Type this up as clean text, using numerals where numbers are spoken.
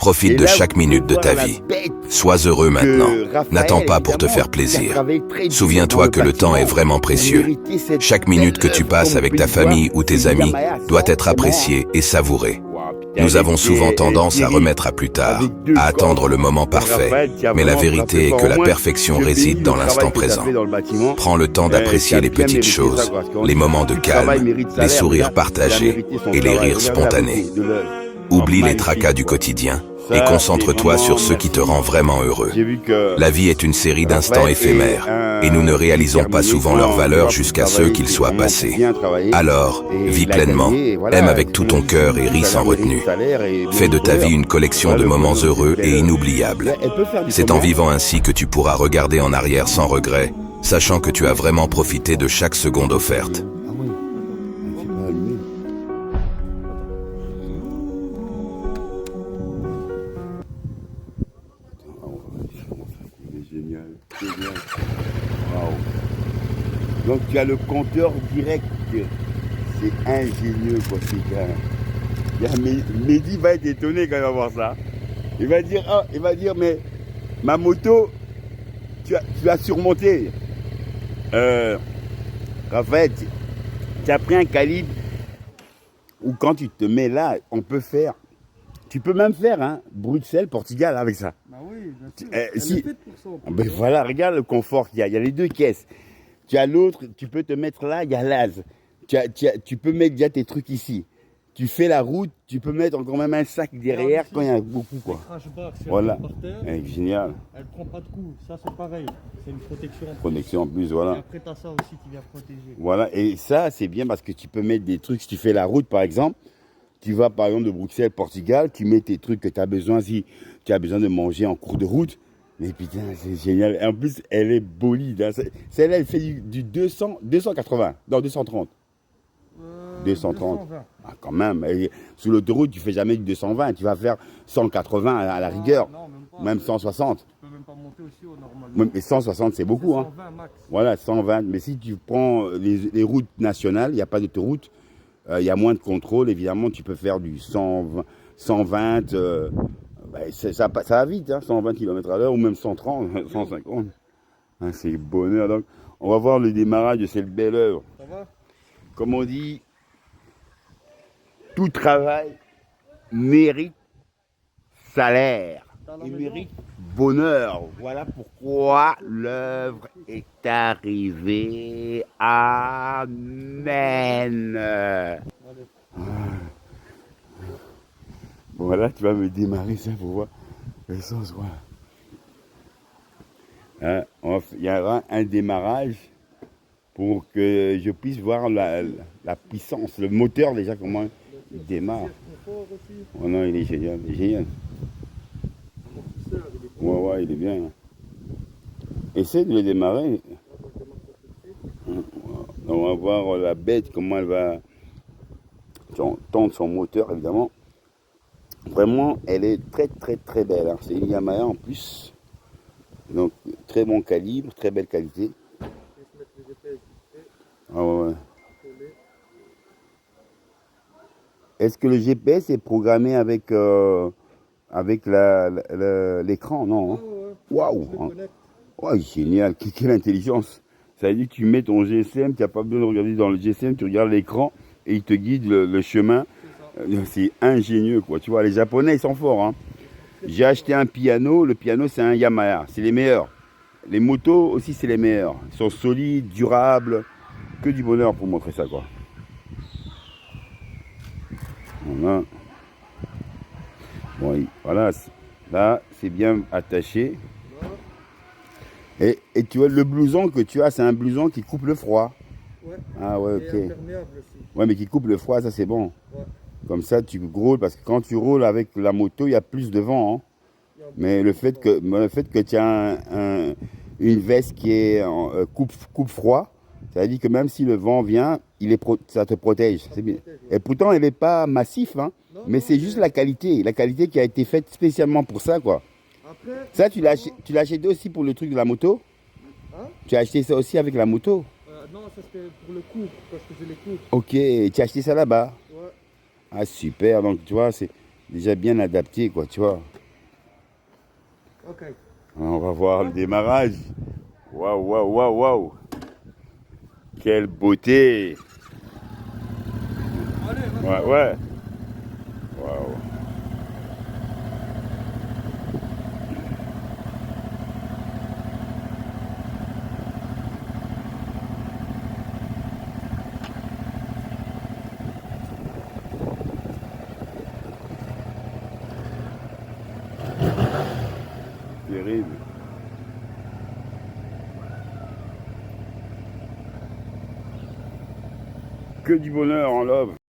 Profite de chaque minute de ta vie. Sois heureux maintenant. N'attends pas pour te faire plaisir. Souviens-toi que le temps est vraiment précieux. Chaque minute que tu passes avec ta famille ou tes amis doit être appréciée et savourée. Nous avons souvent tendance à remettre à plus tard, à attendre le moment parfait. Mais la vérité est que la perfection réside dans l'instant présent. Prends le temps d'apprécier les petites choses, les moments de calme, les sourires partagés et les rires spontanés. Oublie les tracas du quotidien et concentre-toi sur ce qui te rend vraiment heureux. La vie est une série d'instants éphémères et nous ne réalisons pas souvent leur valeur jusqu'à ce qu'ils soient passés. Alors, vis pleinement, aime avec tout ton cœur et ris sans retenue. Fais de ta vie une collection de moments heureux et inoubliables. C'est en vivant ainsi que tu pourras regarder en arrière sans regret, sachant que tu as vraiment profité de chaque seconde offerte. Génial. Wow. Donc tu as le compteur direct. C'est ingénieux quoi ces gars. Mehdi va être étonné quand il va voir ça. Il va dire mais ma moto, tu as surmonté. Raphaël, tu as pris un calibre où quand tu te mets là, on peut faire. Tu peux même faire Bruxelles, Portugal avec ça. Bah oui, bien sûr. Si. Ben voilà, regarde le confort qu'il y a. Il y a les deux caisses. Tu as l'autre, tu peux te mettre là, il y a l'as. Tu peux mettre déjà tes trucs ici. Tu fais la route, tu peux mettre encore même un sac derrière quand il y a beaucoup quoi. Voilà. Génial. Elle prend pas de coups, ça c'est pareil. C'est une protection. Protection en plus, voilà. Et après t'as ça aussi qui vient protéger. Voilà, et ça c'est bien parce que tu peux mettre des trucs, si tu fais la route par exemple. Tu vas par exemple de Bruxelles, Portugal, tu mets tes trucs que tu as besoin si tu as besoin de manger en cours de route. Mais putain, c'est génial. Et en plus, elle est bolide. Celle-là, elle fait du 280. Non, 230. 230. 220. Ah, quand même. Et sur l'autoroute, tu fais jamais du 220. Tu vas faire 180 à la rigueur. Non, même pas. Même 160. Tu peux même pas monter aussi au normal. Mais 160, c'est beaucoup. 120 max. Voilà, 120. Mais si tu prends les routes nationales, il n'y a pas d'autoroute. Il y a moins de contrôle, évidemment, tu peux faire du 120, ça va vite, 120 km/h ou même 130, 150. C'est le bonheur. Donc, on va voir le démarrage de cette belle œuvre. Ça va? Comme on dit, tout travail mérite salaire. Il mérite bonheur. Voilà pourquoi l'œuvre est arrivée. Amen. Bon, là, tu vas me démarrer ça pour voir le sens. Voilà. Il y aura un démarrage pour que je puisse voir la puissance, le moteur déjà, comment il démarre. Oh non, il est génial, Ouais, il est bien. Essaye de le démarrer. On va voir la bête, comment elle va tendre son moteur, évidemment. Vraiment, elle est très, très, très belle. C'est une Yamaha en plus. Donc, très bon calibre, très belle qualité. Ah ouais. Est-ce que le GPS est programmé avec l'écran, non? Waouh! Ouais, génial, quelle intelligence! Ça veut dire que tu mets ton GSM, tu n'as pas besoin de regarder dans le GSM, tu regardes l'écran et il te guide le chemin. C'est ingénieux, quoi. Tu vois, les Japonais, ils sont forts. J'ai acheté un piano, le piano, c'est un Yamaha, c'est les meilleurs. Les motos aussi, c'est les meilleurs. Ils sont solides, durables, que du bonheur pour montrer ça, quoi. Voilà. Bon, voilà, là, c'est bien attaché. Et tu vois, le blouson que tu as, c'est un blouson qui coupe le froid. Ouais. Ah ouais, ok. Imperméable aussi. Ouais, mais qui coupe le froid, ça c'est bon. Ouais. Comme ça, tu roules, parce que quand tu roules avec la moto, il y a plus de vent. Mais le fait que tu as une veste qui est coupe froid, ça veut dire que même si le vent vient, ça te protège. C'est bien. Et pourtant, elle n'est pas massif, mais c'est juste la qualité qui a été faite spécialement pour ça, quoi. Après, ça, tu l'as acheté aussi pour le truc de la moto? Tu as acheté ça aussi avec la moto? Non, ça c'était pour le cours, quand je faisais les cours. Ok, tu as acheté ça là-bas? Ouais. Ah super, donc tu vois, c'est déjà bien adapté, quoi, tu vois. Ok. On va voir le démarrage. Waouh, waouh, waouh, waouh. Quelle beauté. Allez, Ouais, ouais. Waouh. Terrible. Que du bonheur en love.